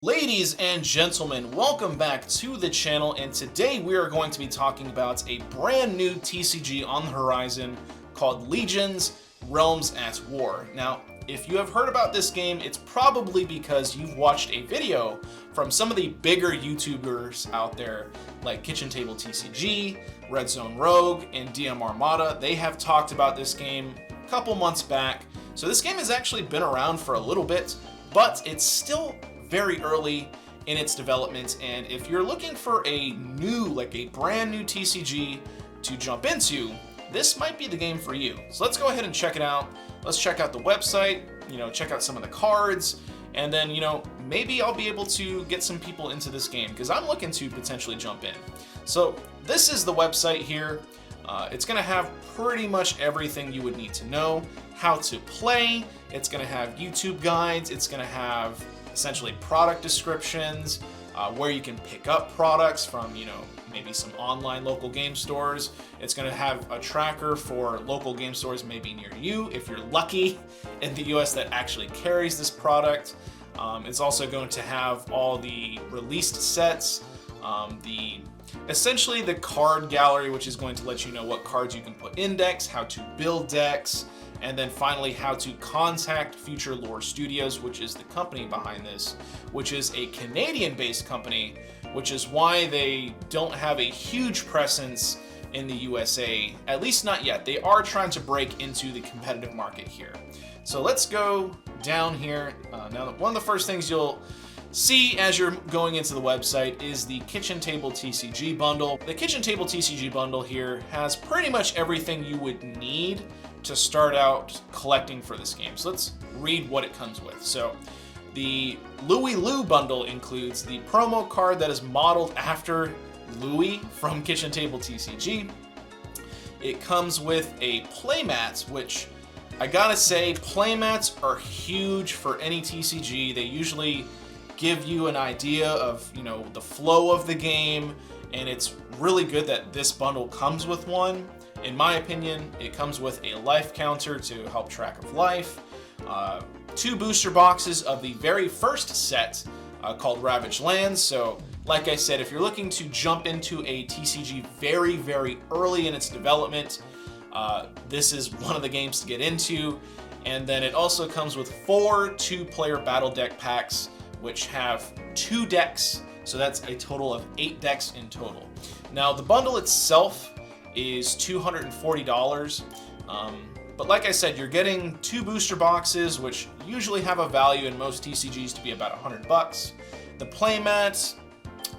Ladies and gentlemen, welcome back to the channel, and today we are going to be talking about a brand new TCG on the horizon called Legions: Realms at War. Now, if you have heard about this game, it's probably because you've watched a video from some of the bigger YouTubers out there like Kitchen Table TCG, Red Zone Rogue, and DM Armada. They have talked about this game a couple months back, so this game has actually been around for a little bit, but it's still very early in its development, and if you're looking for a brand new TCG to jump into, this might be the game for you. So let's go ahead and check it out. Let's check out the website, check out some of the cards, and then, maybe I'll be able to get some people into this game because I'm looking to potentially jump in. So this is the website here. It's going to have pretty much everything you would need to know, how to play. It's going to have YouTube guides. It's going to have essentially product descriptions, where you can pick up products from, maybe some online local game stores. It's going to have a tracker for local game stores maybe near you, if you're lucky in the US that actually carries this product. It's also going to have all the released sets, essentially the card gallery, which is going to let you know what cards you can put in decks, how to build decks, and then finally how to contact Future Lore Studios, which is the company behind this, which is a Canadian-based company, which is why they don't have a huge presence in the USA, at least not yet. They are trying to break into the competitive market here. So let's go down here. Now, one of the first things you'll see as you're going into the website is the Kitchen Table TCG bundle. The Kitchen Table TCG bundle here has pretty much everything you would need to start out collecting for this game. So let's read what it comes with. So the Louie Lou bundle includes the promo card that is modeled after Louie from Kitchen Table TCG. It comes with a playmat, which I gotta say, playmats are huge for any TCG. They usually give you an idea of, the flow of the game, and it's really good that this bundle comes with one. In my opinion, it comes with a life counter to help track of life, 2 booster boxes of the very first set called Ravaged Lands. So, like I said, if you're looking to jump into a TCG very, very early in its development, this is one of the games to get into. And then it also comes with 4 2-player battle deck packs, which have 2 decks, so that's a total of 8 decks in total. Now, the bundle itself is $240, but like I said, you're getting 2 booster boxes, which usually have a value in most TCGs to be about $100. The playmat,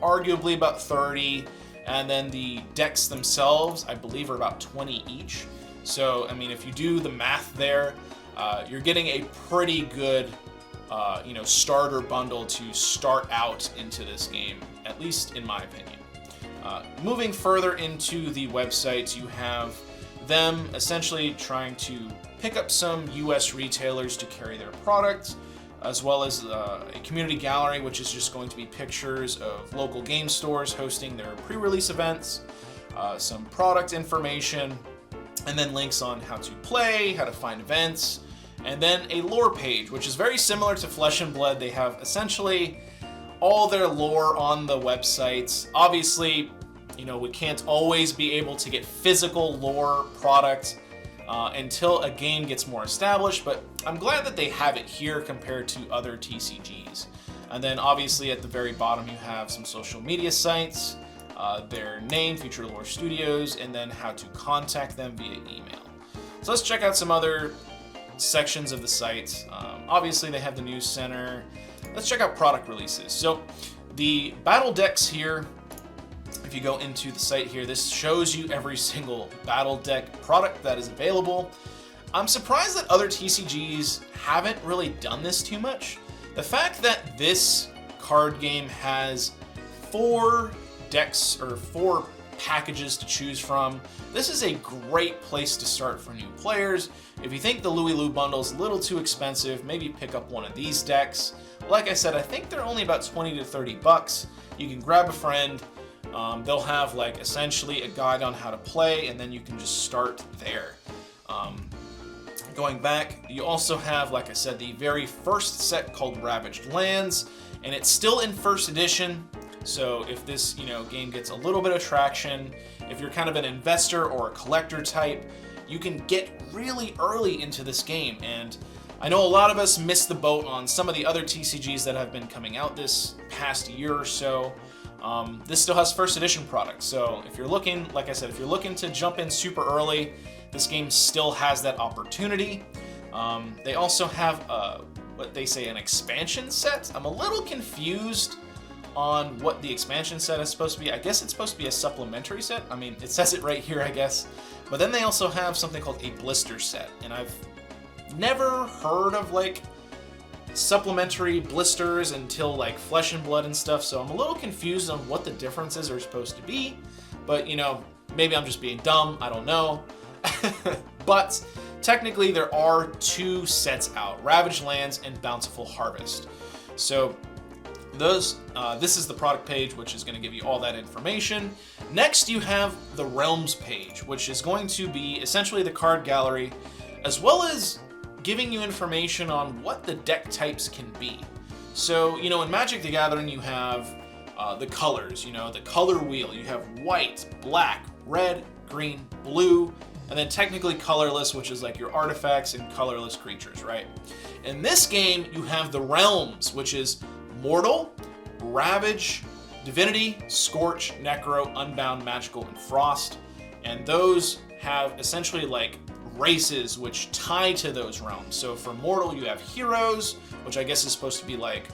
arguably about 30, and then the decks themselves, I believe, are about 20 each. So, if you do the math there, you're getting a pretty good starter bundle to start out into this game, at least in my opinion. Moving further into the website, you have them essentially trying to pick up some US retailers to carry their product, as well as a community gallery, which is just going to be pictures of local game stores hosting their pre-release events, some product information, and then links on how to play, how to find events, and then a lore page, which is very similar to Flesh and Blood. They have essentially all their lore on the website. Obviously, we can't always be able to get physical lore product until a game gets more established, but I'm glad that they have it here compared to other TCGs. And then obviously at the very bottom you have some social media sites, their name, Future Lore Studios, and then how to contact them via email. So let's check out some other sections of the site. Obviously they have the news center. Let's check out product releases. So the battle decks here, if you go into the site here, this shows you every single battle deck product that is available. I'm surprised that other TCGs haven't really done this too much. The fact that this card game has 4 decks or 4 packages to choose from, this is a great place to start for new players. If you think the Louie Lou bundle is a little too expensive, maybe pick up one of these decks. Like I said, I think they're only about 20 to 30 bucks. You can grab a friend. They'll have essentially a guide on how to play, and then you can just start there. Going back, you also have, like I said, the very first set called Ravaged Lands. and it's still in first edition. So if this, game gets a little bit of traction, if you're kind of an investor or a collector type, you can get really early into this game. And I know a lot of us missed the boat on some of the other TCGs that have been coming out this past year or so. This still has first edition products. So if you're looking, like I said, if you're looking to jump in super early, this game still has that opportunity. They also have what they say an expansion set. I'm a little confused on what the expansion set is supposed to be. I guess it's supposed to be a supplementary set. I mean, it says it right here, I guess. But then they also have something called a blister set, and I've never heard of like supplementary blisters until like Flesh and Blood and stuff, so I'm a little confused on what the differences are supposed to be. But maybe I'm just being dumb, I don't know. But technically there are 2 sets out, Ravaged Lands and Bountiful Harvest. So this is the product page, which is going to give you all that information. Next you have the Realms page, which is going to be essentially the card gallery, as well as giving you information on what the deck types can be. So, in Magic the Gathering, you have the colors, the color wheel. You have white, black, red, green, blue, and then technically colorless, which is like your artifacts and colorless creatures, right? In this game, you have the realms, which is Mortal, Ravage, Divinity, Scorch, Necro, Unbound, Magical, and Frost. And those have essentially like races which tie to those realms. So for Mortal, you have heroes, which I guess is supposed to be like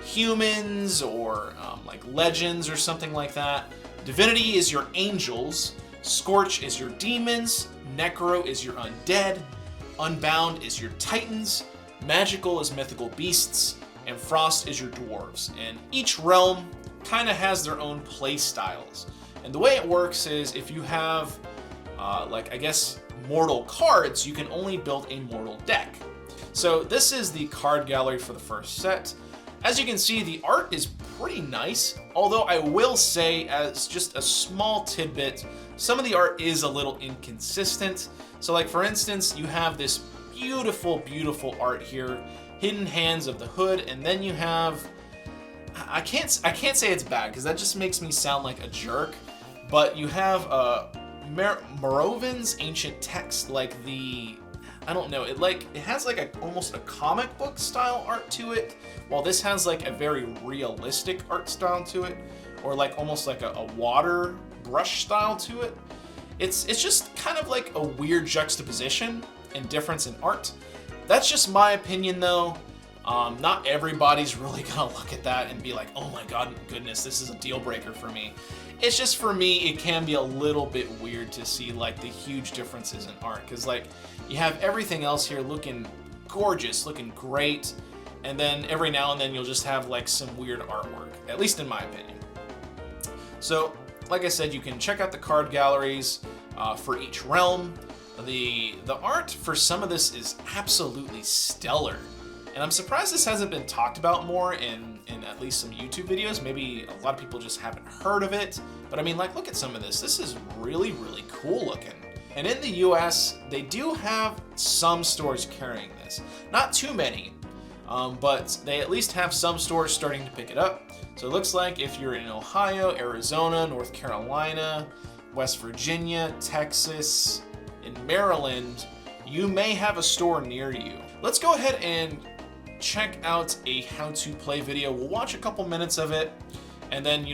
humans or like legends or something like that. Divinity is your angels. Scorch is your demons. Necro is your undead. Unbound is your titans. Magical is mythical beasts. And Frost is your dwarves. And each realm kind of has their own play styles. And the way it works is if you have, I guess, Mortal cards, you can only build a Mortal deck. So this is the card gallery for the first set. As you can see, the art is pretty nice, although I will say, as just a small tidbit, some of the art is a little inconsistent. So like for instance, you have this beautiful, beautiful art here, Hidden Hands of the Hood, and then you have, I can't say it's bad because that just makes me sound like a jerk, but you have Merovin's ancient text, like I don't know, it has like almost a comic book style art to it, while this has like a very realistic art style to it, or like almost like a water brush style to it. It's just kind of like a weird juxtaposition and difference in art. That's just my opinion though. Not everybody's really gonna look at that and be like, oh my goodness, this is a deal breaker for me. It's just, for me, it can be a little bit weird to see like the huge differences in art, because like you have everything else here looking gorgeous, looking great, and then every now and then you'll just have like some weird artwork, at least in my opinion. So like I said, you can check out the card galleries for each realm. The art for some of this is absolutely stellar. And I'm surprised this hasn't been talked about more in at least some YouTube videos. Maybe a lot of people just haven't heard of it. But I mean, like, look at some of this. This is really, really cool looking. And in the US, they do have some stores carrying this. Not too many, but they at least have some stores starting to pick it up. So it looks like if you're in Ohio, Arizona, North Carolina, West Virginia, Texas, in Maryland, you may have a store near you. Let's go ahead and check out a how-to-play video. We'll watch a couple minutes of it, and then,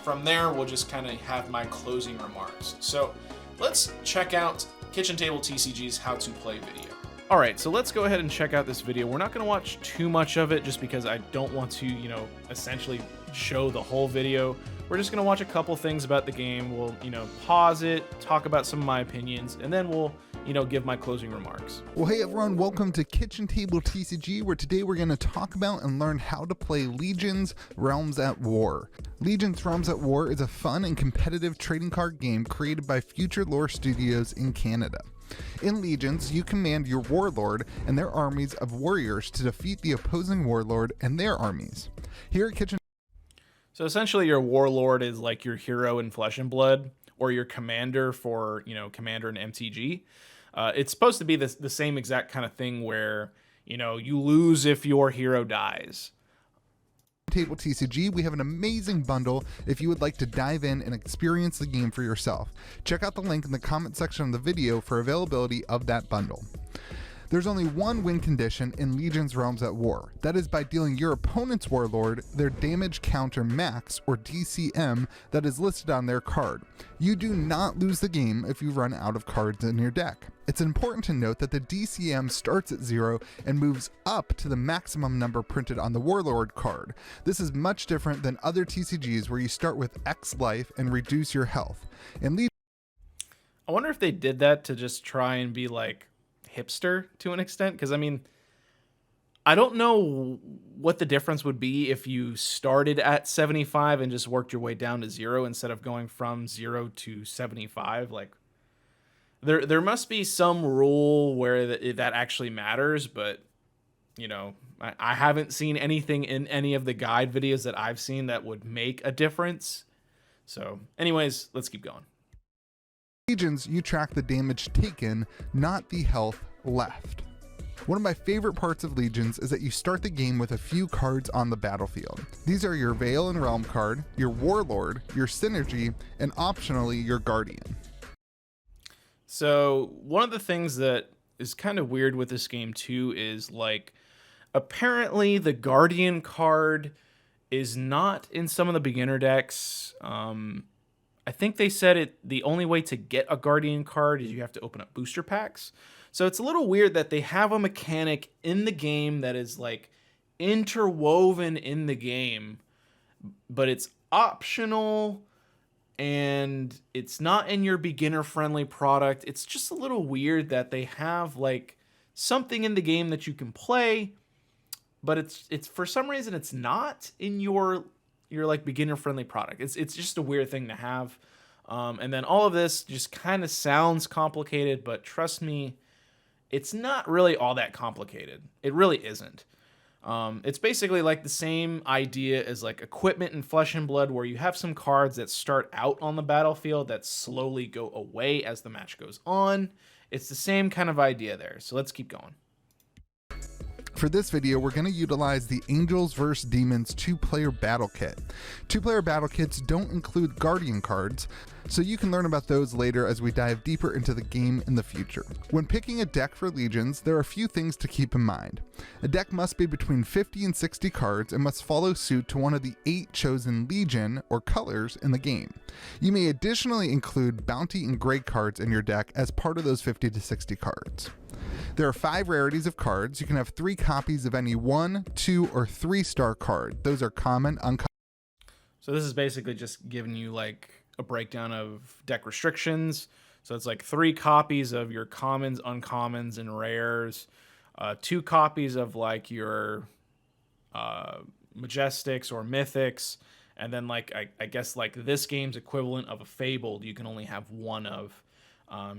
from there, we'll just kind of have my closing remarks. So let's check out Kitchen Table TCG's how-to-play video. All right, so let's go ahead and check out this video. We're not going to watch too much of it just because I don't want to, essentially show the whole video. We're just going to watch a couple things about the game. We'll, pause it, talk about some of my opinions, and then we'll, give my closing remarks. Well, hey everyone, welcome to Kitchen Table TCG, where today we're going to talk about and learn how to play Legion's Realms at War. Legion's Realms at War is a fun and competitive trading card game created by Future Lore Studios in Canada. In Legions, you command your Warlord and their armies of warriors to defeat the opposing Warlord and their armies. Here at Kitchen So essentially your Warlord is like your hero in Flesh and Blood, or your commander for, commander in MTG. It's supposed to be the same exact kind of thing where, you lose if your hero dies. Table TCG, we have an amazing bundle if you would like to dive in and experience the game for yourself. Check out the link in the comment section of the video for availability of that bundle. There's only one win condition in Legion's Realms at War. That is by dealing your opponent's Warlord their damage counter max, or DCM, that is listed on their card. You do not lose the game if you run out of cards in your deck. It's important to note that the DCM starts at 0 and moves up to the maximum number printed on the Warlord card. This is much different than other TCGs where you start with X life and reduce your health. In Legion, I wonder if they did that to just try and be like hipster to an extent, because I mean, I don't know what the difference would be if you started at 75 and just worked your way down to 0 instead of going from 0 to 75. Like, there must be some rule where that actually matters, but you know, I haven't seen anything in any of the guide videos that I've seen that would make a difference. So anyways, let's keep going. Legions, you track the damage taken, not the health left. One of my favorite parts of Legions is that you start the game with a few cards on the battlefield. These are your Veil and Realm card, your Warlord, your Synergy, and optionally your Guardian. So one of the things that is kind of weird with this game too is, like, apparently the Guardian card is not in some of the beginner decks. I think they said the only way to get a Guardian card is you have to open up booster packs. So it's a little weird that they have a mechanic in the game that is like interwoven in the game, but it's optional and it's not in your beginner friendly product. It's just a little weird that they have like something in the game that you can play, but it's for some reason it's not in your like beginner friendly product. It's just a weird thing to have. And then all of this just kind of sounds complicated, but trust me, it's not really all that complicated. It really isn't. It's basically like the same idea as like equipment in Flesh and Blood, where you have some cards that start out on the battlefield that slowly go away as the match goes on. It's the same kind of idea there. So let's keep going. For this video, we're going to utilize the Angels vs. Demons 2-player battle kit. 2-player battle kits don't include Guardian cards, so you can learn about those later as we dive deeper into the game in the future. When picking a deck for Legions, there are a few things to keep in mind. A deck must be between 50 and 60 cards and must follow suit to one of the 8 chosen Legion or colors in the game. You may additionally include Bounty and Gray cards in your deck as part of those 50 to 60 cards. There are 5 rarities of cards. You can have 3 copies of any 1, 2, or 3-star card. Those are common, uncommon. So this is basically just giving you like a breakdown of deck restrictions. So it's like 3 copies of your commons, uncommons, and rares. 2 copies of like your majestics or mythics. And then like, I guess like this game's equivalent of a fabled, you can only have 1 of.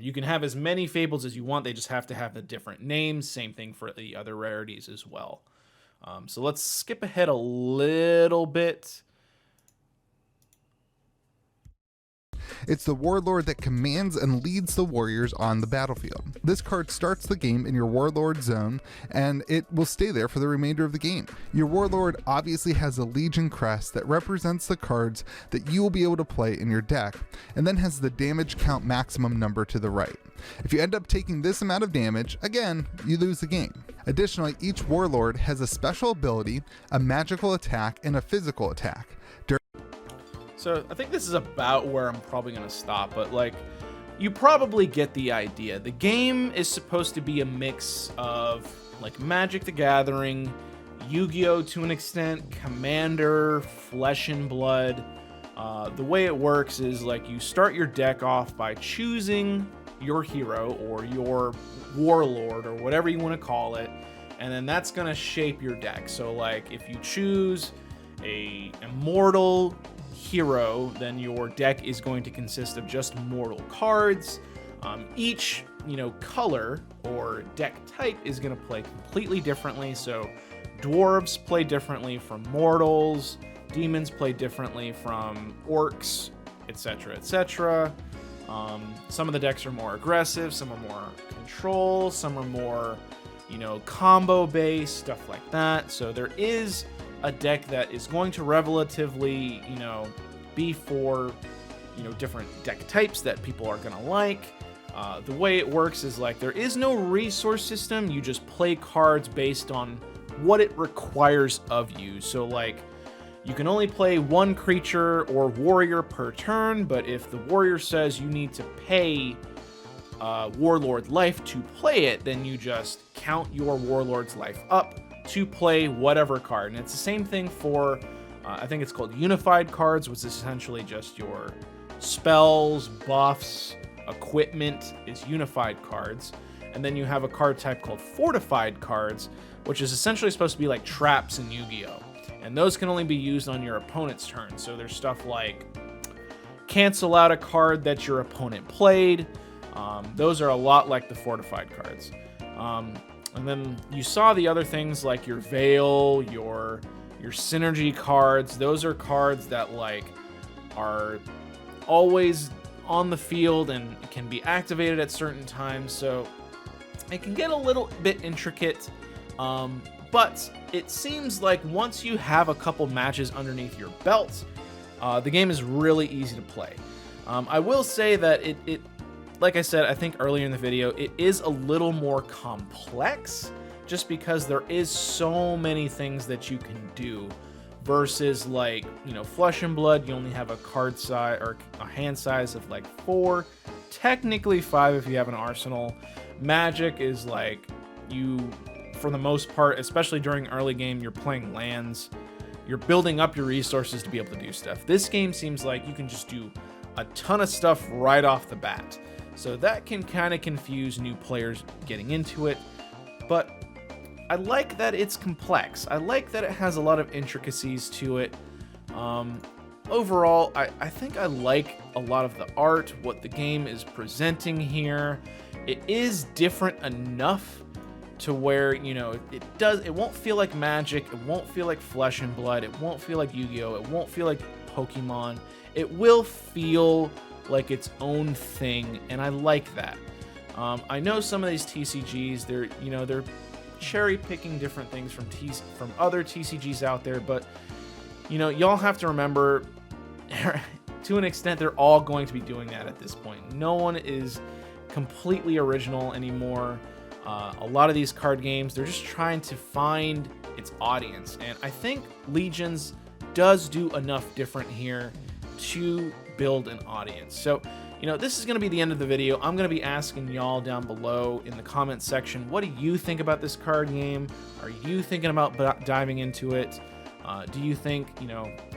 You can have as many fables as you want. They just have to have the different names. Same thing for the other rarities as well. So let's skip ahead a little bit. It's the Warlord that commands and leads the warriors on the battlefield. This card starts the game in your Warlord zone, and it will stay there for the remainder of the game. Your Warlord obviously has a Legion crest that represents the cards that you will be able to play in your deck, and then has the damage count maximum number to the right. If you end up taking this amount of damage, again, you lose the game. Additionally, each Warlord has a special ability, a magical attack, and a physical attack. So I think this is about where I'm probably going to stop, but like, you probably get the idea. The game is supposed to be a mix of like Magic the Gathering, Yu-Gi-Oh to an extent, Commander, Flesh and Blood. The way it works is like you start your deck off by choosing your hero or your Warlord or whatever you want to call it, and then that's going to shape your deck. So like if you choose a immortal hero, then your deck is going to consist of just mortal cards. Each color or deck type is going to play completely differently. So dwarves play differently from mortals, demons play differently from orcs, etc., etc. Some of the decks are more aggressive, some are more control, some are more combo based, stuff like that. So there is a deck that is going to relatively, be for, different deck types that people are going to like. The way it works is like there is no resource system. You just play cards based on what it requires of you. So like you can only play one creature or warrior per turn, but if the warrior says you need to pay Warlord life to play it, then you just count your Warlord's life up to play whatever card. And it's the same thing for, I think it's called unified cards, which is essentially just your spells, buffs, equipment is unified cards. And then you have a card type called fortified cards, which is essentially supposed to be like traps in Yu-Gi-Oh! And those can only be used on your opponent's turn. So there's stuff like cancel out a card that your opponent played. Those are a lot like the fortified cards. And then you saw the other things like your Veil, your synergy cards. Those are cards that like are always on the field and can be activated at certain times. So it can get a little bit intricate. But it seems like once you have a couple matches underneath your belt, the game is really easy to play. I will say that it like I said, I think earlier in the video, it is a little more complex just because there is so many things that you can do versus like, Flesh and Blood, you only have a card size or a hand size of like 4, technically 5 if you have an arsenal. Majik is like for the most part, especially during early game, you're playing lands. You're building up your resources to be able to do stuff. This game seems like you can just do a ton of stuff right off the bat. So that can kind of confuse new players getting into it. But I like that it's complex. I like that it has a lot of intricacies to it. Overall, I think I like a lot of the art, what the game is presenting here. It is different enough to where, it won't feel like Majik, it won't feel like Flesh and Blood, it won't feel like Yu-Gi-Oh!, it won't feel like Pokemon. It will feel like its own thing, and I like that. I know some of these TCGs, they're cherry picking different things from other TCGs out there, but y'all have to remember, to an extent, they're all going to be doing that at this point. No one is completely original anymore. A lot of these card games, they're just trying to find its audience, and I think Legions does do enough different here to build an audience. So, this is going to be the end of the video. I'm going to be asking y'all down below in the comment section, what do you think about this card game? Are you thinking about diving into it? Do you think,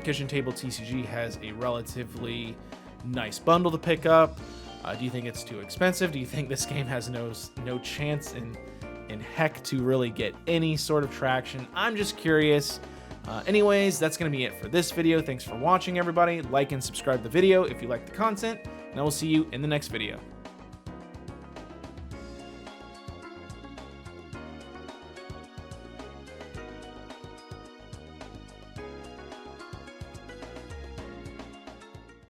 Kitchen Table TCG has a relatively nice bundle to pick up? Do you think it's too expensive? Do you think this game has no chance in heck to really get any sort of traction? I'm just curious. Anyways, that's going to be it for this video. Thanks for watching, everybody. Like and subscribe to the video if you like the content, and I will see you in the next video.